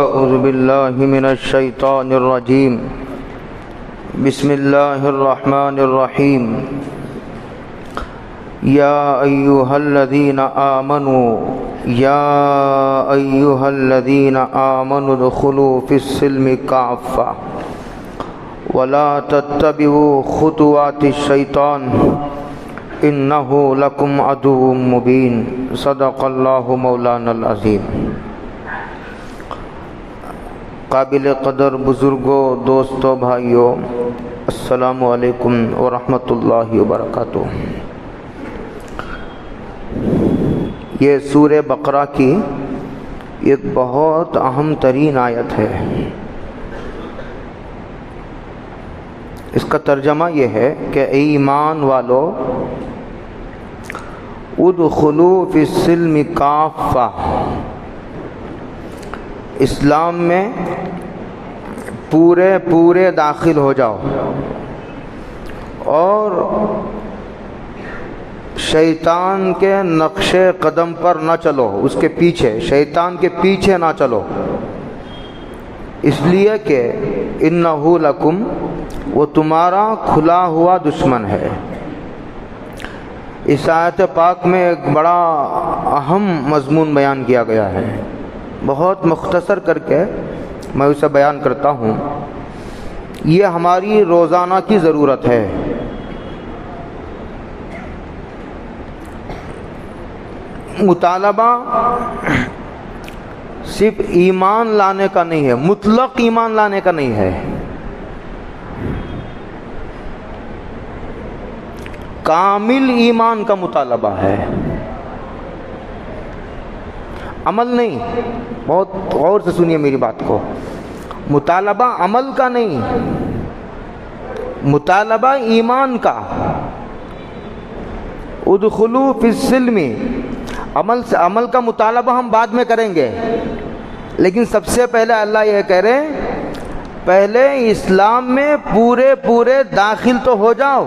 اعوذ باللہ من الشیطان الرجیم بسم اللہ الرحمن الرحیم یا ایہا الذین آمنوا ادخلوا فی السلم کافہ ولا تتبعوا خطوات الشیطان انہ لکم عدو مبین صدق اللہ مولانا العظیم۔ قابل قدر بزرگوں، دوستوں، بھائیوں، السلام علیکم ورحمۃ اللہ وبرکاتہ۔ یہ سورہ بقرہ کی ایک بہت اہم ترین آیت ہے۔ اس کا ترجمہ یہ ہے کہ اے ایمان والو، ادخلوا فی السلم کافہ، اسلام میں پورے داخل ہو جاؤ اور شیطان کے نقش قدم پر نہ چلو، اس کے پیچھے، شیطان کے پیچھے نہ چلو، اس لیے کہ انہ لکم، وہ تمہارا کھلا ہوا دشمن ہے۔ اس آیت پاک میں ایک بڑا اہم مضمون بیان کیا گیا ہے، بہت مختصر کر کے میں اسے بیان کرتا ہوں۔ یہ ہماری روزانہ کی ضرورت ہے۔ مطالبہ صرف ایمان لانے کا نہیں ہے، مطلق ایمان لانے کا نہیں ہے، کامل ایمان کا مطالبہ ہے، عمل نہیں۔ بہت غور سے سنیے میری بات کو، مطالبہ عمل کا نہیں، مطالبہ ایمان کا۔ ادخلوا فی السلم، عمل کا مطالبہ ہم بعد میں کریں گے، لیکن سب سے پہلے اللہ یہ کہہ رہے ہیں پہلے اسلام میں پورے داخل تو ہو جاؤ۔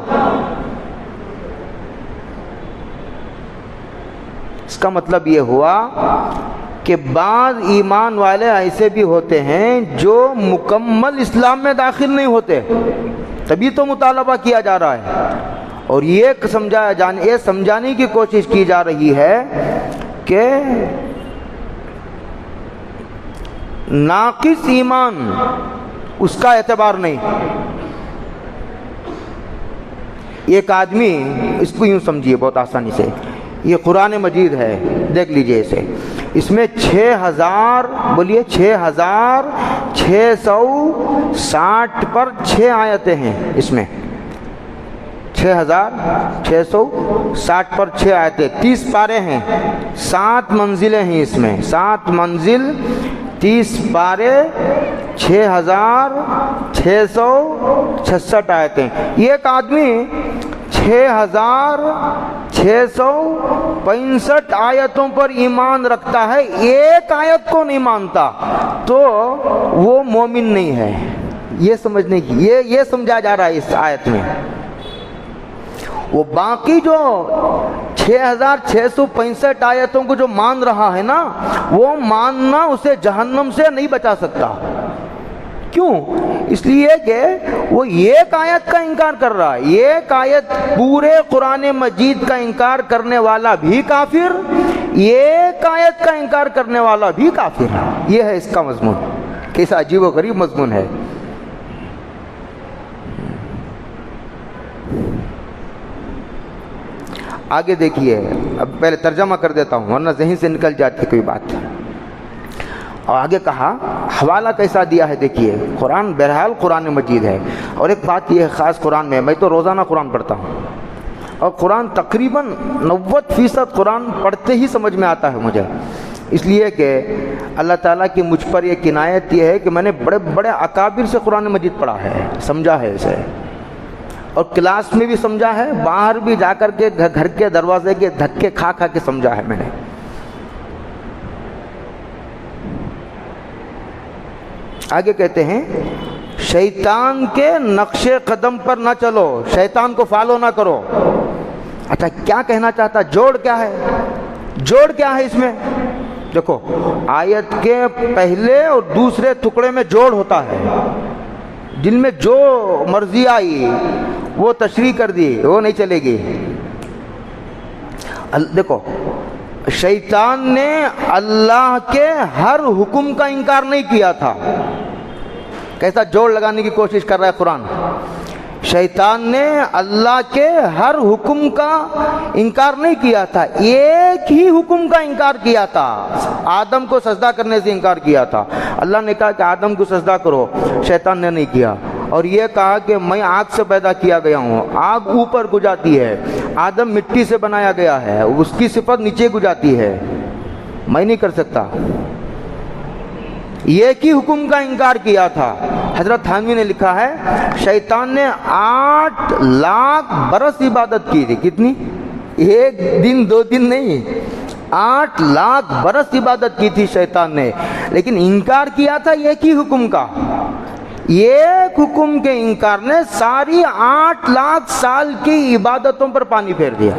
اس کا مطلب یہ ہوا کہ بعض ایمان والے ایسے بھی ہوتے ہیں جو مکمل اسلام میں داخل نہیں ہوتے، تبھی تو مطالبہ کیا جا رہا ہے، اور یہ سمجھانے کی کوشش کی جا رہی ہے کہ ناقص ایمان اس کا اعتبار نہیں۔ ایک آدمی، اس کو یوں سمجھیے بہت آسانی سے، یہ قرآن مجید ہے، دیکھ لیجئے اسے، اس میں 6660 پر 6 آیتیں ہیں، اس میں 6660 پر 6 آیتیں، 30 پارے ہیں، 7 منزلیں ہیں اس میں، 7 منزل، 30 پارے، 6666 آیتیں۔ یہ ایک آدمی 6665 آیتوں پر ایمان رکھتا ہے، ایک آیت کو نہیں مانتا، تو وہ مومن نہیں ہے۔ یہ سمجھنے کی یہ سمجھا جا رہا ہے اس آیت میں۔ وہ باقی جو 6665 آیتوں کو جو مان رہا ہے نا، وہ ماننا اسے جہنم سے نہیں بچا سکتا۔ کیوں؟ اس لیے کہ وہ ایک آیت کا انکار کر رہا ہے، ایک آیت، پورے قرآن مجید کا انکار کرنے والا بھی کافر، ایک آیت کا انکار کرنے والا بھی کافر۔ یہ ہے اس کا مضمون، کیسا عجیب و غریب مضمون ہے۔ آگے دیکھیے، اب پہلے ترجمہ کر دیتا ہوں ورنہ ذہن سے نکل جاتی کوئی بات۔ اور آگے کہا، حوالہ کیسا دیا ہے دیکھیے، قرآن بہرحال قرآن مجید ہے، اور ایک بات یہ ہے خاص قرآن میں تو روزانہ قرآن پڑھتا ہوں، اور قرآن تقریباً 90% قرآن پڑھتے ہی سمجھ میں آتا ہے مجھے، اس لیے کہ اللہ تعالیٰ کی مجھ پر یہ عنایت یہ ہے کہ میں نے بڑے اکابر سے قرآن مجید پڑھا ہے، سمجھا ہے اسے، اور کلاس میں بھی سمجھا ہے، باہر بھی جا کر کے گھر کے دروازے کے دھکے کھا کے سمجھا ہے میں نے۔ آگے کہتے ہیں، شیطان کے نقش قدم پر نہ چلو، شیطان کو فالو نہ کرو۔ اچھا کیا کہنا چاہتا، جوڑ کیا ہے؟ جوڑ کیا ہے اس میں؟ دیکھو آیت کے پہلے اور دوسرے ٹکڑے میں جوڑ ہوتا ہے، جن میں جو مرضی آئی وہ تشریح کر دی، وہ نہیں چلے گی۔ دیکھو شیطان نے اللہ کے ہر حکم کا انکار نہیں کیا تھا۔ کیسا جوڑ لگانے کی کوشش کر رہا ہے قرآن۔ شیطان نے اللہ کے ہر حکم کا انکار نہیں کیا تھا، ایک ہی حکم کا انکار کیا تھا، آدم کو سجدہ کرنے سے انکار کیا تھا۔ اللہ نے کہا کہ آدم کو سجدہ کرو، شیطان نے نہیں کیا، اور یہ کہا کہ میں آگ سے پیدا کیا گیا ہوں، آگ اوپر کو جاتی ہے، آدم مٹی سے بنایا گیا ہے، اس کی صفت نیچے کو جاتی ہے، میں نہیں کر سکتا۔ ایک ہی حکم کا انکار کیا تھا۔ حضرت تھانوی نے لکھا ہے شیطان نے 8 لاکھ برس عبادت کی تھی۔ کتنی؟ ایک دن 2 دن نہیں، 8 لاکھ برس عبادت کی تھی شیطان نے، لیکن انکار کیا تھا ایک ہی حکم کا۔ ایک حکم کے انکار نے ساری 8 لاکھ سال کی عبادتوں پر پانی پھیر دیا،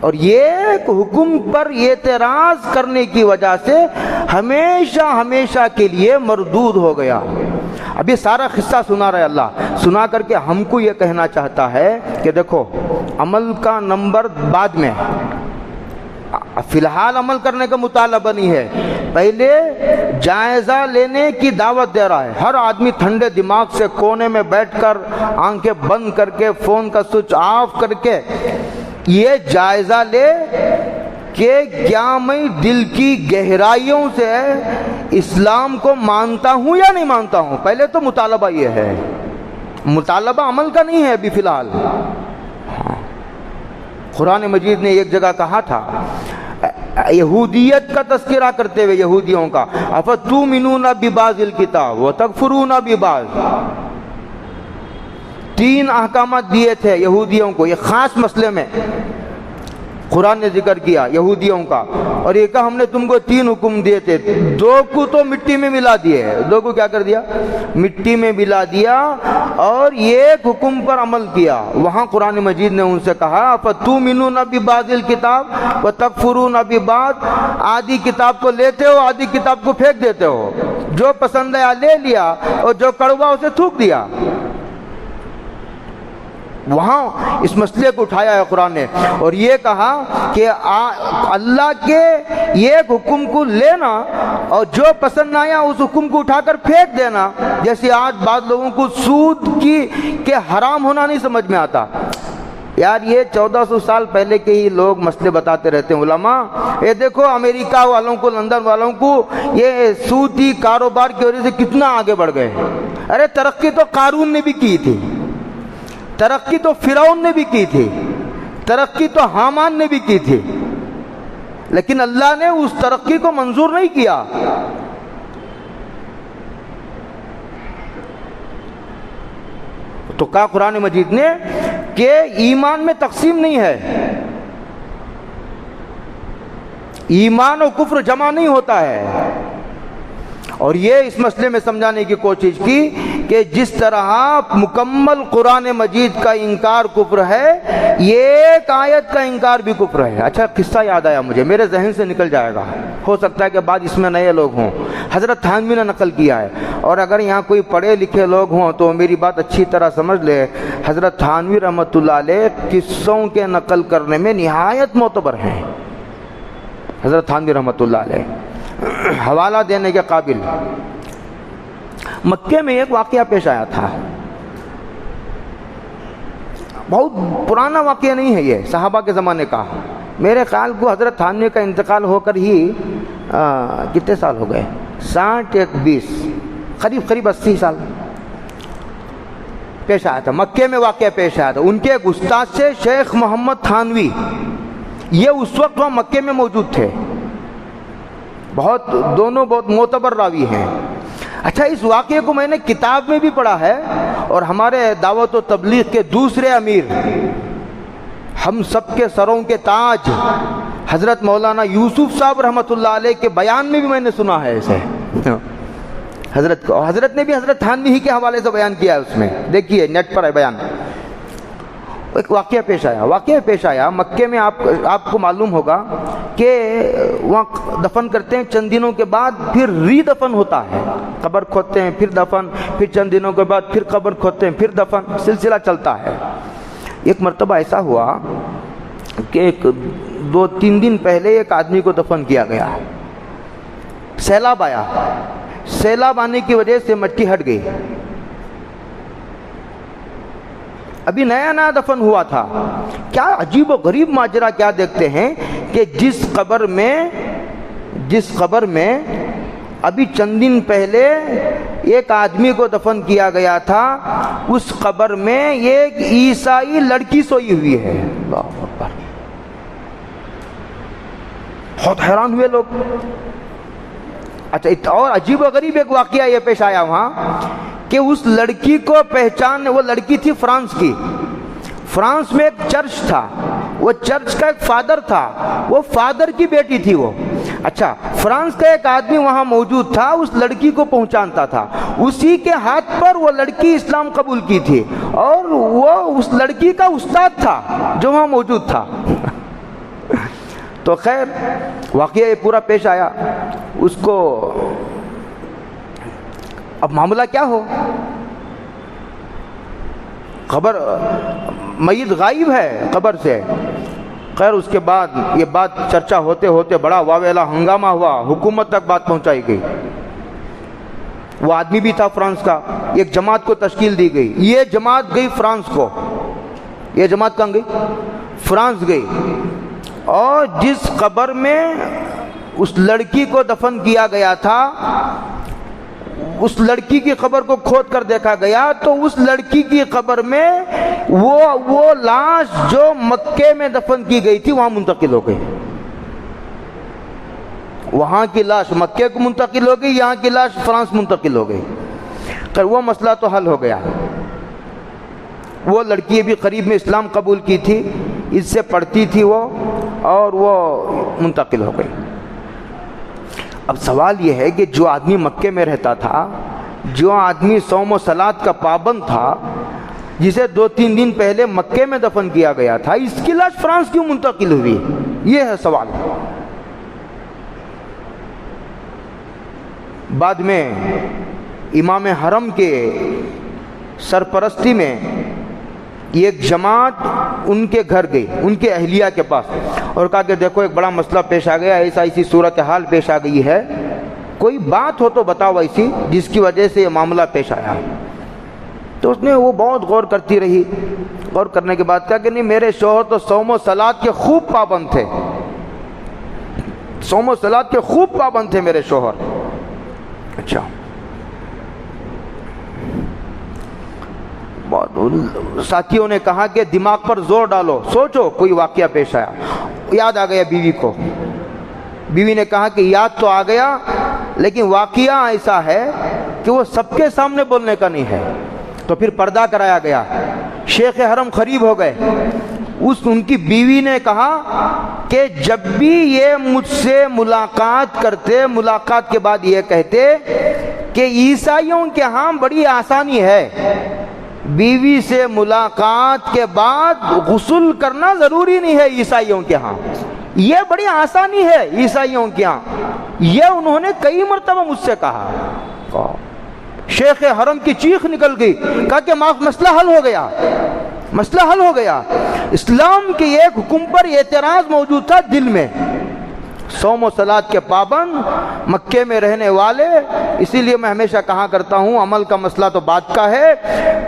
اور ایک حکم پر اعتراض کرنے کی وجہ سے ہمیشہ ہمیشہ کے لیے مردود ہو گیا۔ اب یہ سارا قصہ سنا رہے اللہ، سنا کر کے ہم کو یہ کہنا چاہتا ہے کہ دیکھو عمل کا نمبر بعد میں، فی الحال عمل کرنے کا مطالبہ نہیں ہے، پہلے جائزہ لینے کی دعوت دے رہا ہے۔ ہر آدمی ٹھنڈے دماغ سے کونے میں بیٹھ کر آنکھیں بند کر کے فون کا سوئچ آف کر کے یہ جائزہ لے کہ کیا میں دل کی گہرائیوں سے اسلام کو مانتا ہوں یا نہیں مانتا ہوں۔ پہلے تو مطالبہ یہ ہے، مطالبہ عمل کا نہیں ہے ابھی فی الحال۔ قرآن مجید نے ایک جگہ کہا تھا یہودیت کا تذکرہ کرتے ہوئے، یہودیوں کا، افتؤمنون ببعض الکتاب وتکفرون ببعض، 3 احکامات دیے تھے یہودیوں کو، یہ خاص مسئلے میں قرآن نے ذکر کیا یہودیوں کا، اور یہ کہا ہم نے تم کو 3 حکم دیے تھے، 2 کو تو مٹی میں ملا دیے، 2 کو کیا کر دیا؟ مٹی میں ملا دیا، اور ایک حکم پر عمل کیا۔ وہاں قرآن مجید نے ان سے کہا فتؤمنون ببعض الکتاب وتکفرون ببعض، آدھی کتاب کو لیتے ہو، آدھی کتاب کو پھینک دیتے ہو، جو پسند آیا لے لیا اور جو کڑوا اسے تھوک دیا۔ وہاں اس مسئلے کو اٹھایا ہے قرآن نے، اور یہ کہا کہ اللہ کے ایک حکم کو لینا اور جو پسند آیا اس حکم کو اٹھا کر پھینک دینا، جیسے آج بعض لوگوں کو سود کے حرام ہونا نہیں سمجھ میں آتا۔ یار یہ 1400 سال پہلے کے ہی لوگ مسئلے بتاتے رہتے ہیں علماء، یہ دیکھو امریکہ والوں کو، لندن والوں کو یہ سودی کاروبار کی وجہ سے کتنا آگے بڑھ گئے۔ ارے ترقی تو قارون نے بھی کی تھی، ترقی تو فرعون نے بھی کی تھی، ترقی تو حامان نے بھی کی تھی، لیکن اللہ نے اس ترقی کو منظور نہیں کیا۔ تو کہا قرآن مجید نے کہ ایمان میں تقسیم نہیں ہے، ایمان و کفر جمع نہیں ہوتا ہے، اور یہ اس مسئلے میں سمجھانے کی کوشش کی کہ جس طرح مکمل قرآن مجید کا انکار کفر ہے، ایک آیت کا انکار بھی کفر ہے۔ اچھا قصہ یاد آیا مجھے، میرے ذہن سے نکل جائے گا، ہو سکتا ہے کہ بعد اس میں نئے لوگ ہوں، حضرت تھانوی نے نقل کیا ہے، اور اگر یہاں کوئی پڑھے لکھے لوگ ہوں تو میری بات اچھی طرح سمجھ لے، حضرت تھانوی رحمۃ اللہ علیہ قصوں کے نقل کرنے میں نہایت معتبر ہیں۔ حضرت تھانوی رحمۃ اللہ علیہ حوالہ دینے کے قابل۔ مکے میں ایک واقعہ پیش آیا تھا، بہت پرانا واقعہ نہیں ہے یہ، صحابہ کے زمانے کا، میرے خیال کو حضرت تھانوی کا انتقال ہو کر ہی کتنے سال ہو گئے، 60 یا 20، قریب 80 سال پیش آیا تھا، مکے میں واقعہ پیش آیا تھا۔ ان کے ایک استاد سے شیخ محمد تھانوی، یہ اس وقت وہاں مکے میں موجود تھے، دونوں بہت معتبر راوی ہیں۔ اچھا اس واقعے کو میں نے کتاب میں بھی پڑھا ہے، اور ہمارے دعوت و تبلیغ کے دوسرے امیر، ہم سب کے سروں کے تاج حضرت مولانا یوسف صاحب رحمۃ اللہ علیہ کے بیان میں بھی میں نے سنا ہے اسے، حضرت نے بھی حضرت تھانوی ہی کے حوالے سے بیان کیا ہے، اس میں دیکھیے نیٹ پر ہے بیان۔ ایک واقعہ پیش آیا مکے میں. آپ کو معلوم ہوگا کہ وہاں دفن کرتے ہیں, چند دنوں کے بعد پھر ری دفن ہوتا ہے. قبر کھودتے ہیں, پھر دفن, پھر چند دنوں کے بعد پھر قبر کھودتے ہیں, پھر دفن, سلسلہ چلتا ہے. ایک مرتبہ ایسا ہوا کہ 2-3 دن پہلے ایک آدمی کو دفن کیا گیا. سیلاب آیا, سیلاب آنے کی وجہ سے مٹی ہٹ گئی. ابھی نیا نیا دفن ہوا تھا. کیا عجیب و غریب ماجرا کیا دیکھتے ہیں کہ جس قبر میں ابھی چند دن پہلے ایک آدمی کو دفن کیا گیا تھا, اس قبر میں ایک عیسائی لڑکی سوئی ہوئی ہے. اللہ اکبر. بہت حیران ہوئے لوگ. اچھا, اور عجیب و غریب ایک واقعہ یہ پیش آیا وہاں کہ اس لڑکی کو پہچان, وہ لڑکی تھی فرانس کی. فرانس میں ایک چرچ تھا, وہ چرچ کا ایک فادر تھا, وہ فادر کی بیٹی تھی وہ. اچھا, فرانس کا ایک آدمی وہاں موجود تھا, اس لڑکی کو پہچانتا تھا. اسی کے ہاتھ پر وہ لڑکی اسلام قبول کی تھی, اور وہ اس لڑکی کا استاد تھا جو وہاں موجود تھا. تو خیر واقعہ یہ پورا پیش آیا. اس کو اب معاملہ کیا ہو, خبر میت غائب ہے قبر سے. خیر اس کے بعد یہ بات چرچا ہوتے ہوتے بڑا واویلا ہنگامہ ہوا, حکومت تک بات پہنچائی گئی. وہ آدمی بھی تھا فرانس کا, ایک جماعت کو تشکیل دی گئی. یہ جماعت گئی فرانس کو, یہ جماعت کہاں گئی؟ فرانس گئی. اور جس قبر میں اس لڑکی کو دفن کیا گیا تھا, اس لڑکی کی قبر کو کھود کر دیکھا گیا تو اس لڑکی کی قبر میں وہ لاش جو مکے میں دفن کی گئی تھی وہاں منتقل ہو گئی. وہاں کی لاش مکے کو منتقل ہو گئی, یہاں کی لاش فرانس منتقل ہو گئی. خیر وہ مسئلہ تو حل ہو گیا. وہ لڑکی بھی قریب میں اسلام قبول کی تھی, اس سے پڑھتی تھی وہ, اور وہ منتقل ہو گئی. اب سوال یہ ہے کہ جو آدمی مکے میں رہتا تھا, جو آدمی صوم و صلات کا پابند تھا, جسے 2-3 دن پہلے مکے میں دفن کیا گیا تھا, اس کی لاش فرانس کیوں منتقل ہوئی؟ یہ ہے سوال. بعد میں امام حرم کے سرپرستی میں ایک جماعت ان کے گھر گئی, ان کے اہلیہ کے پاس, اور کہا کہ دیکھو ایک بڑا مسئلہ پیش آ گیا, ایسی صورتحال پیش آ گئی ہے, کوئی بات ہو تو بتاؤ ایسی جس کی وجہ سے یہ معاملہ پیش آیا. تو اس نے وہ بہت غور کرتی رہی. غور کرنے کے بعد کہا کہ نہیں, میرے شوہر تو صوم و صلات کے خوب پابند تھے, صوم و صلات کے خوب پابند تھے میرے شوہر. اچھا, ساتھیوں نے کہا کہ دماغ پر زور ڈالو, سوچو کوئی واقعہ پیش آیا. یاد آ گیا بیوی کو. بیوی نے کہا کہ یاد تو آ گیا, لیکن واقعہ ایسا ہے کہ وہ سب کے سامنے بولنے کا نہیں ہے. تو پھر پردہ کرایا گیا. شیخ حرم قریب ہو گئے. ان کی بیوی نے کہا کہ جب بھی یہ مجھ سے ملاقات کرتے, ملاقات کے بعد یہ کہتے کہ عیسائیوں کے ہاں بڑی آسانی ہے, بیوی سے ملاقات کے بعد غسل کرنا ضروری نہیں ہے عیسائیوں کے ہاں, یہ بڑی آسانی ہے عیسائیوں کے ہاں. یہ انہوں نے کئی مرتبہ مجھ سے کہا. شیخ حرم کی چیخ نکل گئی, کہا کہ مسئلہ حل ہو گیا, مسئلہ حل ہو گیا. اسلام کے ایک حکم پر اعتراض موجود تھا دل میں, صوم و صلات کے پابند, مکے میں رہنے والے. اسی لیے میں ہمیشہ کہا کرتا ہوں عمل کا مسئلہ تو بات کا ہے,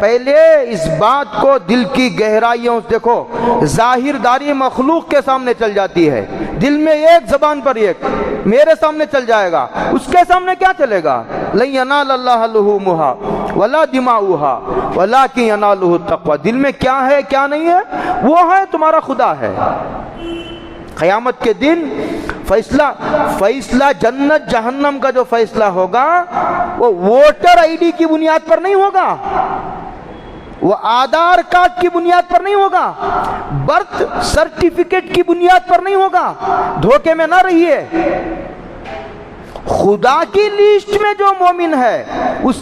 پہلے اس بات کو دل کی گہرائیوں سے دیکھو. ظاہر داری مخلوق کے سامنے چل جاتی ہے, دل میں ایک, زبان پر ایک, میرے سامنے چل جائے گا, اس کے سامنے کیا چلے گا؟ لن ینال اللہ لحومها ولا دماؤها ولکن ینالہ التقوی. دل میں کیا ہے کیا نہیں ہے وہ ہے تمہارا خدا ہے. قیامت کے دن فیصلہ جنت جہنم کا جو فیصلہ ہوگا وہ ووٹر آئی ڈی کی بنیاد پر نہیں ہوگا, وہ آدھار کارڈ کی بنیاد پر نہیں ہوگا, برتھ سرٹیفکیٹ کی بنیاد پر نہیں ہوگا. دھوکے میں نہ رہیے. خدا کی لیسٹ میں جو مومن ہے اس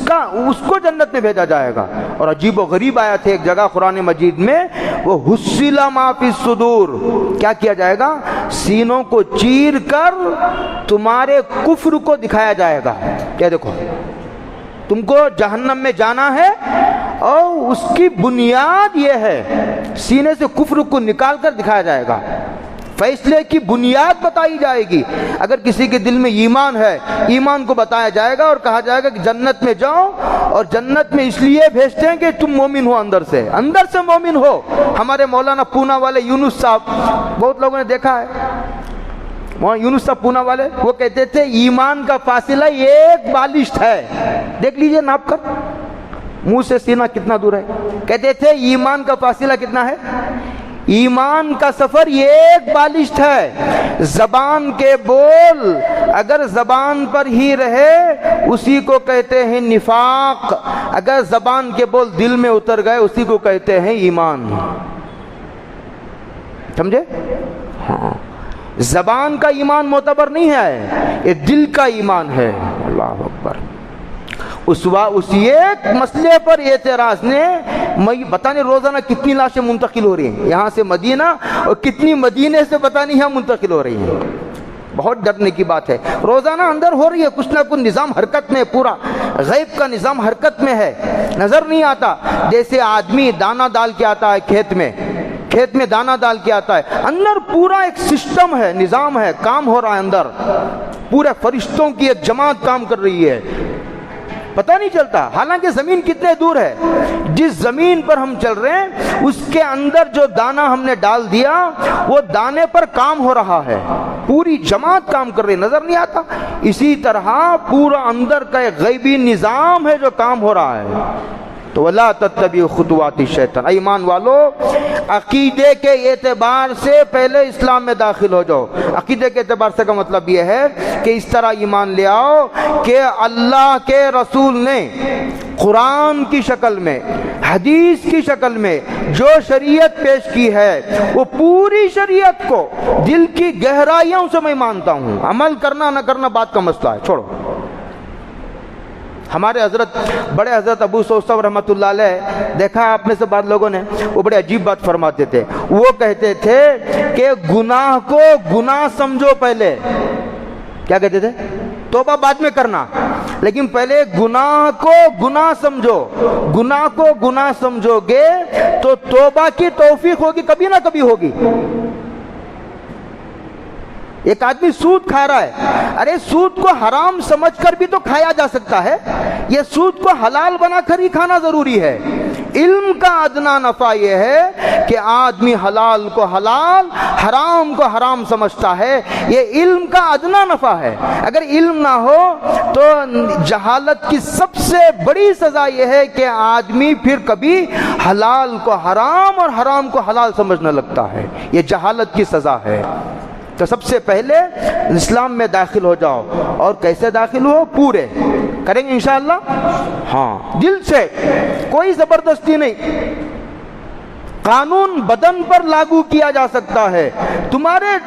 کو جنت میں بھیجا جائے گا. اور عجیب و غریب آیت ہے ایک جگہ قرآن مجید میں, وہ حصل ما فی الصدور, کیا کیا جائے گا؟ سینوں کو چیر کر تمہارے کفر کو دکھایا جائے گا. کیا دیکھو, تم کو جہنم میں جانا ہے اور اس کی بنیاد یہ ہے, سینے سے کفر کو نکال کر دکھایا جائے گا. فیصلے کی بنیاد بتائی جائے گی. اگر کسی کے دل میں ایمان ہے, ایمان کو بتایا جائے گا اور کہا جائے گا کہ جنت میں جاؤ, اور جنت میں اس لیے بھیجتے ہیں کہ تم مومن ہو, اندر سے مومن ہو. ہمارے مولانا پونا والے یونس صاحب, بہت لوگوں نے دیکھا ہے, وہاں یونس صاحب پونا والے, وہ کہتے تھے ایمان کا فاصلہ ایک بالشت ہے. دیکھ لیجئے ناپ کر, منہ سے سینہ کتنا دور ہے. کہتے تھے ایمان کا فاصلہ کتنا ہے؟ ایمان کا سفر ایک بالشت ہے. زبان کے بول اگر زبان پر ہی رہے اسی کو کہتے ہیں نفاق, اگر زبان کے بول دل میں اتر گئے اسی کو کہتے ہیں ایمان. سمجھے؟ ہاں, زبان کا ایمان معتبر نہیں ہے, یہ دل کا ایمان ہے. اللہ اکبر. اس ایک مسئلے پر اعتراض نے, پتہ نہیں روزانہ کتنی لاشیں منتقل ہو رہی ہیں یہاں سے مدینہ, اور کتنی مدینے سے پتہ نہیں یہاں منتقل ہو رہی ہیں. بہت ڈرنے کی بات ہے. روزانہ اندر ہو رہی ہے کچھ نہ کچھ نظام حرکت میں, پورا غیب کا نظام حرکت میں ہے, نظر نہیں آتا. جیسے آدمی دانہ ڈال کے آتا ہے کھیت میں دانہ ڈال کے آتا ہے, اندر پورا ایک سسٹم ہے, نظام ہے, کام ہو رہا ہے اندر, پورے فرشتوں کی ایک جماعت کام کر رہی ہے, پتہ نہیں چلتا. حالانکہ زمین کتنے دور ہے, جس زمین پر ہم چل رہے ہیں اس کے اندر جو دانہ ہم نے ڈال دیا وہ دانے پر کام ہو رہا ہے, پوری جماعت کام کر رہی, نظر نہیں آتا. اسی طرح پورا اندر کا ایک غیبی نظام ہے جو کام ہو رہا ہے. تو وَلَا تَتَّبِعُوا خُطُوَاتِ الشَّيْطَانِ, ایمان والو عقیدے کے اعتبار سے پہلے اسلام میں داخل ہو جاؤ. عقیدے کے اعتبار سے کا مطلب یہ ہے کہ اس طرح ایمان لے آؤ کہ اللہ کے رسول نے قرآن کی شکل میں, حدیث کی شکل میں جو شریعت پیش کی ہے وہ پوری شریعت کو دل کی گہرائیوں سے میں مانتا ہوں. عمل کرنا نہ کرنا بات کا مسئلہ ہے, چھوڑو. ہمارے بڑے حضرت ابو صوصب رحمۃ اللہ علیہ, دیکھا آپ میں سے بعض لوگوں نے, وہ بڑے عجیب بات فرماتے تھے. وہ کہتے تھے کہ گناہ کو گناہ سمجھو پہلے. کیا کہتے تھے؟ توبہ بعد میں کرنا, لیکن پہلے گناہ کو گناہ سمجھو. گناہ کو گناہ سمجھو گے تو توبہ کی توفیق ہوگی, کبھی نہ کبھی ہوگی. ایک آدمی سود کھا رہا ہے, ارے سود کو حرام سمجھ کر بھی تو کھایا جا سکتا ہے, یہ سود کو حلال بنا کر ہی کھانا ضروری ہے. علم کا ادنا نفع یہ ہے کہ آدمی حلال کو حلال, حرام کو حرام سمجھتا ہے, یہ علم کا ادنا نفع ہے. اگر علم نہ ہو تو جہالت کی سب سے بڑی سزا یہ ہے کہ آدمی پھر کبھی حلال کو حرام اور حرام کو حلال سمجھنے لگتا ہے. یہ جہالت کی سزا ہے. تو سب سے پہلے اسلام میں داخل ہو جاؤ. اور کیسے داخل ہو؟ پورے کریں گے انشاءاللہ, ہاں, دل سے, کوئی زبردستی نہیں. قانون بدن پر لاگو کیا جا سکتا ہے, تمہارے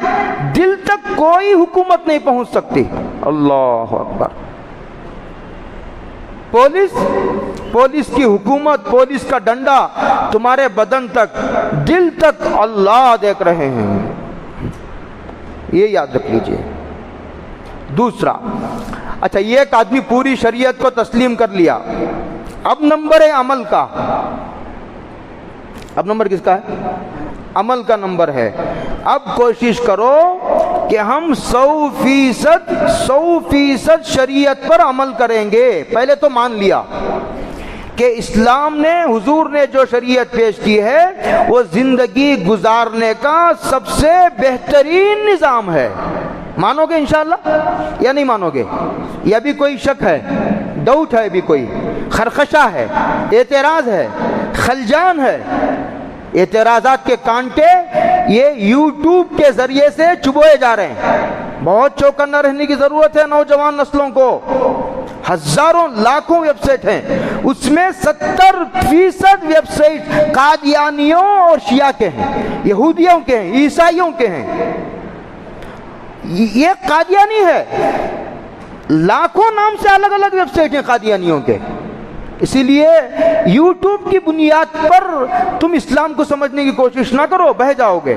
دل تک کوئی حکومت نہیں پہنچ سکتی. اللہ اکبر. پولیس کی حکومت, پولیس کا ڈنڈا تمہارے بدن تک, دل تک اللہ دیکھ رہے ہیں, یہ یاد رکھ لیجئے. دوسرا, اچھا یہ ایک آدمی پوری شریعت کو تسلیم کر لیا, اب نمبر ہے عمل کا. اب نمبر کس کا ہے؟ عمل کا نمبر ہے. اب کوشش کرو کہ ہم 100% شریعت پر عمل کریں گے. پہلے تو مان لیا کہ اسلام نے, حضور نے جو شریعت پیش کی ہے وہ زندگی گزارنے کا سب سے بہترین نظام ہے. مانو گے انشاءاللہ یا نہیں مانو گے؟ یا بھی کوئی شک ہے, ڈاؤٹ ہے, بھی کوئی خرخشہ ہے, اعتراض ہے, خلجان ہے؟ اعتراضات کے کانٹے یہ یوٹیوب کے ذریعے سے چبوئے جا رہے ہیں. بہت چوکنا رہنے کی ضرورت ہے نوجوان نسلوں کو. ہزاروں لاکھوں ویب سائٹ ہیں, اس میں 70% ویب سائٹ قادیانیوں اور شیعہ کے ہیں, یہودیوں کے ہیں, عیسائیوں کے ہیں. یہ قادیانی ہے, لاکھوں نام سے الگ الگ ویب سائٹ ہیں قادیانیوں کے. اسی لیے یوٹیوب کی بنیاد پر تم اسلام کو سمجھنے کی کوشش نہ کرو، بہہ جاؤ گے،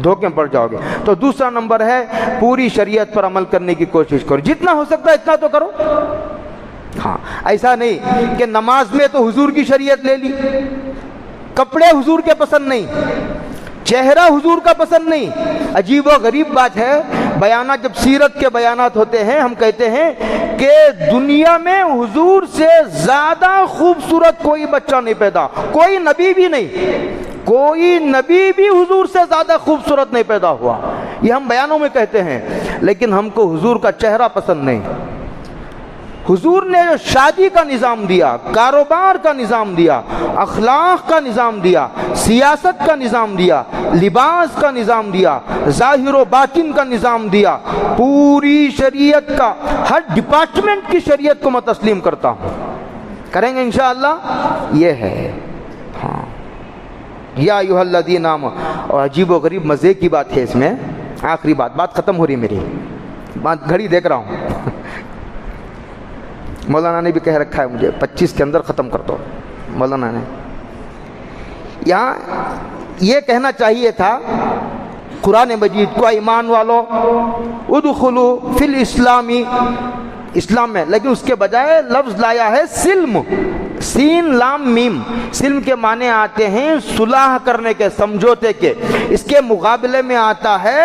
دھوکے میں پڑ جاؤ گے. تو دوسرا نمبر ہے پوری شریعت پر عمل کرنے کی کوشش کرو، جتنا ہو سکتا ہے اتنا تو کرو. ہاں، ایسا نہیں کہ نماز میں تو حضور کی شریعت لے لی، کپڑے حضور کے پسند نہیں، چہرہ حضور کا پسند نہیں. عجیب و غریب بات ہے، بیانات جب سیرت کے بیانات ہوتے ہیں ہم کہتے ہیں کہ دنیا میں حضور سے زیادہ خوبصورت کوئی بچہ نہیں پیدا، کوئی نبی بھی نہیں، کوئی نبی بھی حضور سے زیادہ خوبصورت نہیں پیدا ہوا. یہ ہم بیانوں میں کہتے ہیں، لیکن ہم کو حضور کا چہرہ پسند نہیں. حضور نے جو شادی کا نظام دیا، کاروبار کا نظام دیا، اخلاق کا نظام دیا، سیاست کا نظام دیا، لباس کا نظام دیا، ظاہر و باطن کا نظام دیا، پوری شریعت کا، ہر ڈپارٹمنٹ کی شریعت کو میں تسلیم کرتا ہوں. کریں گے انشاءاللہ. یہ ہے ہاں یا ایھا الذین آمنوا. اور عجیب و غریب مزے کی بات ہے اس میں، آخری بات ختم ہو رہی میری بات، گھڑی دیکھ رہا ہوں. مولانا نے بھی کہہ رکھا ہے مجھے 25 کے اندر ختم کر دو. مولانا نے یہاں یہ کہنا چاہیے تھا قرآن مجید کو، ایمان والو ادخلوا فی الاسلامی، اسلام میں، لیکن اس کے بجائے لفظ لایا ہے سلم، سین لام میم. سلم کے معنی آتے ہیں صلح کرنے کے، سمجھوتے کے. اس کے مقابلے میں آتا ہے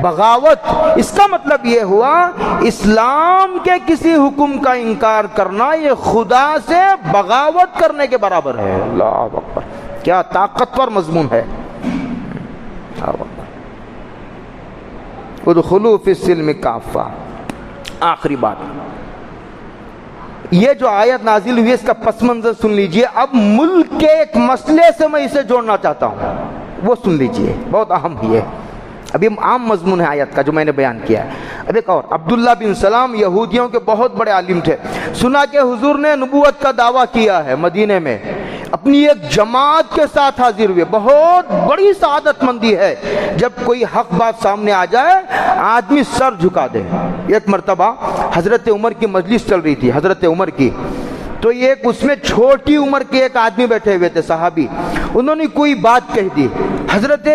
بغاوت. اس کا مطلب یہ ہوا اسلام کے کسی حکم کا انکار کرنا یہ خدا سے بغاوت کرنے کے برابر ہے. اللہ اکبر، کیا طاقتور مضمون ہے. ادخلوا فی السلم کافہ. آخری بات، یہ جو آیت نازل ہوئی اس کا پس منظر سن لیجئے. اب ملک کے ایک مسئلے سے میں اسے جوڑنا چاہتا ہوں، وہ سن لیجئے، بہت اہم ہی ہے. ابھی عام مضمون ہے آیت کا جو میں نے بیان کیا ہے. اب ایک اور، عبداللہ بن سلام یہودیوں کے بہت بڑے عالم تھے. سنا کہ حضور نے نبوت کا دعویٰ کیا ہے مدینے میں، اپنی ایک جماعت کے ساتھ حاضر ہوئے. بہت بڑی سعادت مندی ہے جب کوئی حق بات سامنے آ جائے آدمی سر جھکا دے. ایک مرتبہ حضرت عمر کی مجلس چل رہی تھی، حضرت عمر کی، تو ایک اس میں چھوٹی عمر کے ایک آدمی بیٹھے ہوئے تھے، صحابی. انہوں نے کوئی بات کہہ دی، حضرت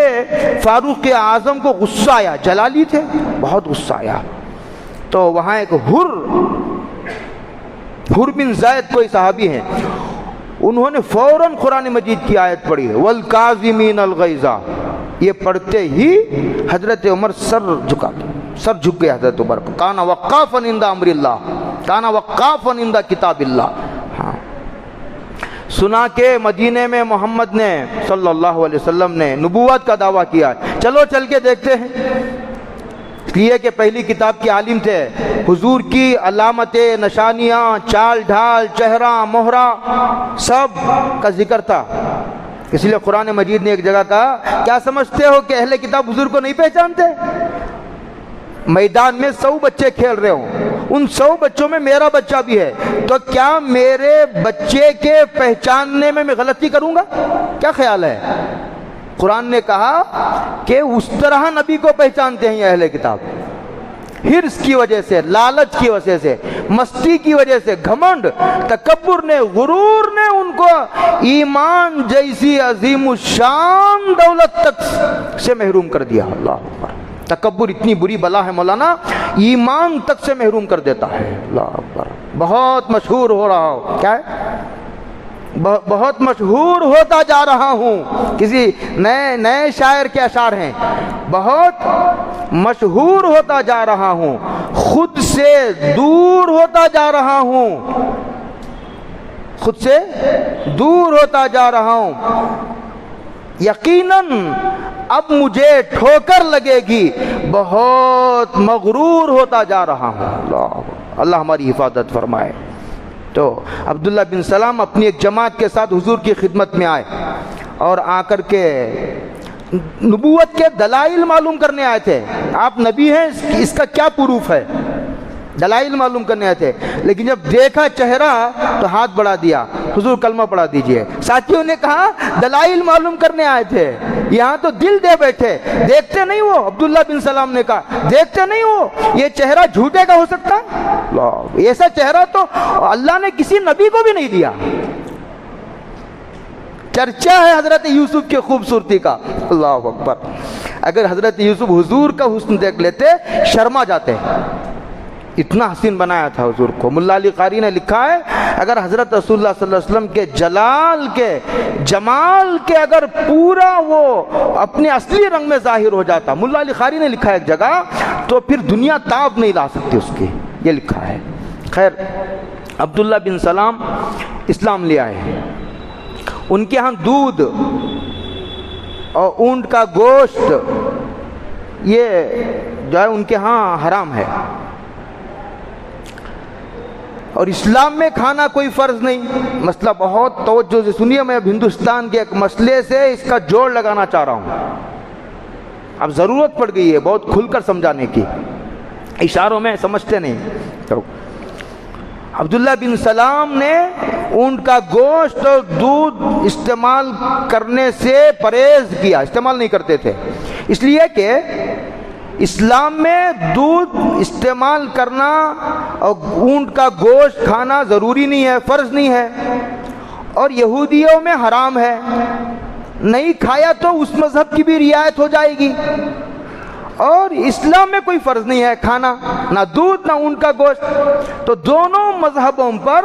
فاروق اعظم کو غصہ آیا، جلالی تھے، بہت غصہ آیا. تو وہاں ایک حر بن زید کوئی صحابی ہیں، انہوں نے فوراً قرآن مجید کی آیت پڑھی والکاظمین الغیظ. یہ پڑھتے ہی حضرت عمر سر جھک گئے. حضرت عمر کانا وقافا عند امر اللہ، کانا وقافا عند کتاب اللہ. ہاں، سنا کہ مدینے میں محمد نے صلی اللہ علیہ وسلم نے نبوت کا دعویٰ کیا، چلو چل کے دیکھتے ہیں. اس لیے کہ پہلی کتاب کے عالم تھے، حضور کی علامتیں، نشانیاں، چال ڈھال، چہرہ، مہرہ سب کا ذکر تھا. اس لیے قرآن مجید نے ایک جگہ کہا کیا سمجھتے ہو کہ اہل کتاب حضور کو نہیں پہچانتے؟ میدان میں 100 بچے کھیل رہے ہوں، ان 100 بچوں میں میرا بچہ بھی ہے، تو کیا میرے بچے کے پہچاننے میں غلطی کروں گا؟ کیا خیال ہے؟ قرآن نے کہا کہ اس طرح نبی کو پہچانتے ہیں یہ اہل کتاب، ہرس کی وجہ سے، لالچ کی وجہ سے، مستی کی وجہ سے، گھمنڈ، تکبر نے، غرور نے ان کو ایمان جیسی عظیم الشان دولت تک سے محروم کر دیا. اللہ اکبر، تکبر اتنی بری بلا ہے مولانا، ایمان تک سے محروم کر دیتا ہے. اللہ اکبر. بہت مشہور ہو رہا ہو، کیا ہے، بہت مشہور ہوتا جا رہا ہوں. کسی نئے شاعر کے اشعار ہیں، بہت مشہور ہوتا جا رہا ہوں، خود سے دور ہوتا جا رہا ہوں، خود سے دور ہوتا جا رہا ہوں، یقیناً اب مجھے ٹھوکر لگے گی، بہت مغرور ہوتا جا رہا ہوں. اللہ ہماری حفاظت فرمائے. تو عبداللہ بن سلام اپنی ایک جماعت کے ساتھ حضور کی خدمت میں آئے اور آ کر کے نبوت کے دلائل معلوم کرنے آئے تھے. آپ نبی ہیں، اس کا کیا پروف ہے، دلائل معلوم کرنے آئے تھے. لیکن جب دیکھا چہرہ تو ہاتھ بڑھا دیا، حضور کلمہ پڑھا دیجئے. ساتھیوں نے کہا دلائل معلوم کرنے آئے تھے، یہاں تو دل دے بیٹھے، دیکھتے نہیں ہو. عبداللہ بن سلام نے کہا دیکھتے نہیں ہو، یہ چہرہ جھوٹے کا ہو سکتا ہے؟ ایسا چہرہ تو اللہ نے کسی نبی کو بھی نہیں دیا. چرچا ہے حضرت یوسف کی خوبصورتی کا. اللہ اکبر. اگر حضرت یوسف حضور کا حسن دیکھ لیتے شرما جاتے. اتنا حسین بنایا تھا حضور کو. ملا علی قاری نے لکھا ہے اگر حضرت رسول اللہ صلی اللہ علیہ وسلم کے جلال کے جمال کے اگر پورا وہ اپنے اصلی رنگ میں ظاہر ہو جاتا, ملا علی قاری نے لکھا ہے ایک جگہ, تو پھر دنیا تاب نہیں لا سکتی اس کی. یہ لکھا ہے. خیر, عبداللہ بن سلام اسلام لے آئے. ان کے ہاں دودھ اور اونٹ کا گوشت یہ جو ہے ان کے ہاں حرام ہے, اور اسلام میں کھانا کوئی فرض نہیں. مسئلہ بہت توجہ سے سنیے, میں اب ہندوستان کے ایک مسئلے سے اس کا جوڑ لگانا چاہ رہا ہوں. اب ضرورت پڑ گئی ہے بہت کھل کر سمجھانے کی, اشاروں میں سمجھتے نہیں. تو عبداللہ بن سلام نے اونٹ کا گوشت اور دودھ استعمال کرنے سے پرہیز کیا. استعمال نہیں کرتے تھے, اس لیے کہ اسلام میں دودھ استعمال کرنا اور اونٹ کا گوشت کھانا ضروری نہیں ہے, فرض نہیں ہے, اور یہودیوں میں حرام ہے. نہیں کھایا تو اس مذہب کی بھی رعایت ہو جائے گی, اور اسلام میں کوئی فرض نہیں ہے کھانا, نہ دودھ نہ اونٹ کا گوشت. تو دونوں مذہبوں پر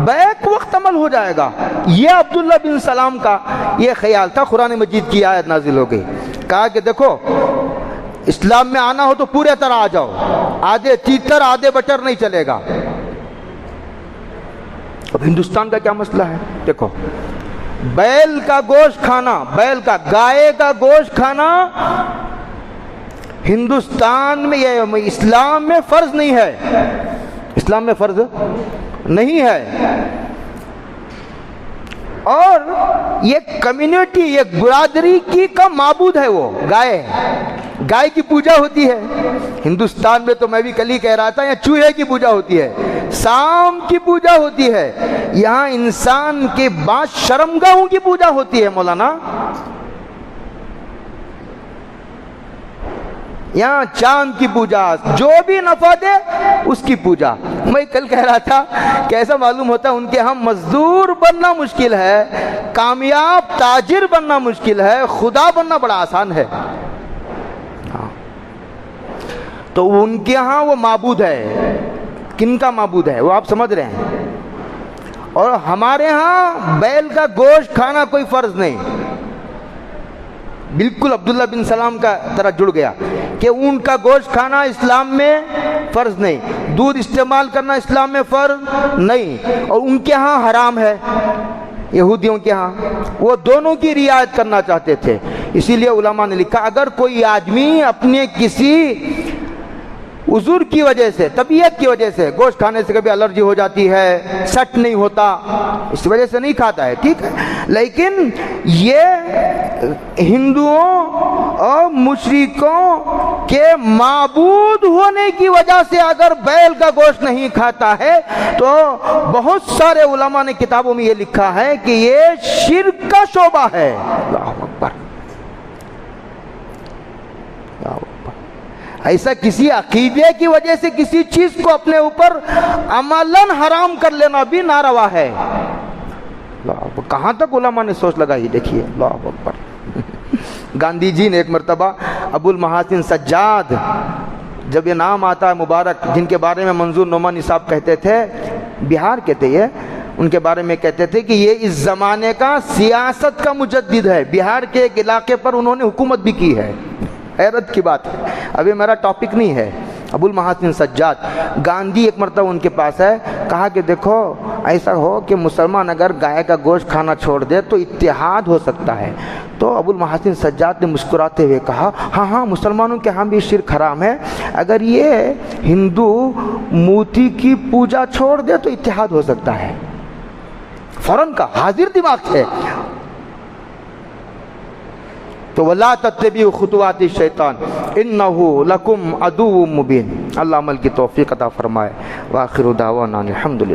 بیک وقت عمل ہو جائے گا. یہ عبداللہ بن سلام کا یہ خیال تھا. قرآن مجید کی آیت نازل ہو گئی, کہا کہ دیکھو اسلام میں آنا ہو تو پورے طرح آ جاؤ, آدھے تیتر آدھے بٹر نہیں چلے گا. اب ہندوستان کا کیا مسئلہ ہے دیکھو, بیل کا گوشت کھانا, بیل کا گائے کا گوشت کھانا ہندوستان میں یہ اسلام میں فرض نہیں ہے. اسلام میں فرض نہیں ہے, اور یہ کمیونٹی یہ برادری کی کا معبود ہے, وہ گائے ہے. گائے کی پوجا ہوتی ہے ہندوستان میں, تو میں بھی کل ہی کہہ رہا تھا یہاں چوہے کی پوجا ہوتی ہے, سام کی پوجا ہوتی ہے, یہاں انسان کے بعض شرمگاہوں کی پوجا ہوتی ہے. مولانا یہاں چاند کی پوجا, جو بھی نفع دے اس کی پوجا. میں کل کہہ رہا تھا کہ ایسا معلوم ہوتا ہے ان کے ہاں مزدور بننا مشکل ہے, کامیاب تاجر بننا مشکل ہے, خدا بننا بڑا آسان ہے. تو ان کے ہاں وہ معبود ہے. کن کا معبود ہے وہ آپ سمجھ رہے ہیں, اور ہمارے ہاں بیل کا گوشت کھانا کوئی فرض نہیں. بالکل عبداللہ بن سلام کا طرح جڑ گیا کہ اونٹ کا گوشت کھانا اسلام میں فرض نہیں, دودھ استعمال کرنا اسلام میں فرض نہیں, اور ان کے ہاں حرام ہے. یہودیوں کے ہاں وہ دونوں کی رعایت کرنا چاہتے تھے. اسی لیے علماء نے لکھا اگر کوئی آدمی اپنے کسی عذر کی وجہ سے, طبیعت کی وجہ سے, گوشت کھانے سے کبھی الرجی ہو جاتی ہے, سٹ نہیں ہوتا, اس وجہ سے نہیں کھاتا ہے, ٹھیک ہے, لیکن یہ ہندوؤں اور مشرکوں کے معبود ہونے کی وجہ سے اگر بیل کا گوشت نہیں کھاتا ہے, تو بہت سارے علماء نے کتابوں میں یہ لکھا ہے کہ یہ شرک کا شعبہ ہے. اللہ اکبر. ایسا کسی عقیدے کی وجہ سے کسی چیز کو اپنے اوپر عملاً حرام کر لینا بھی ناروا ہے. کہاں تک علماء نے سوچ لگائی دیکھیے. اللہ اکبر. گاندھی جی نے ایک مرتبہ ابو المحاسن سجاد, جب یہ نام آتا ہے مبارک, جن کے بارے میں منظور نعمانی صاحب کہتے تھے, بہار کے تھے یہ, ان کے بارے میں کہتے تھے کہ یہ اس زمانے کا سیاست کا مجدد ہے. بہار کے ایک علاقے پر انہوں نے حکومت بھی کی ہے. حیرت کی بات ہے, ابھی میرا ٹاپک نہیں ہے. ابو المحاسن سجاد, گاندھی ایک مرتبہ ان کے پاس ہے, کہا کہ دیکھو ایسا ہو کہ مسلمان اگر گائے کا گوشت کھانا چھوڑ دے تو اتحاد ہو سکتا ہے. تو ابو المحاسن سجاد نے مسکراتے ہوئے کہا ہاں مسلمانوں کے ہاں بھی شرک حرام ہے, اگر یہ ہندو موتی کی پوجا چھوڑ دے تو اتحاد ہو سکتا ہے. فوراً کا حاضر دماغ تھے. تو وَلَا تَتَّبِعُوا خُطُوَاتِ الشَّيْطَانِ إِنَّهُ لَكُمْ عَدُوٌّ مُبِينٌ. اللہ عمل کی توفیق عطا فرمائے. وآخر دعوانا الحمدللہ.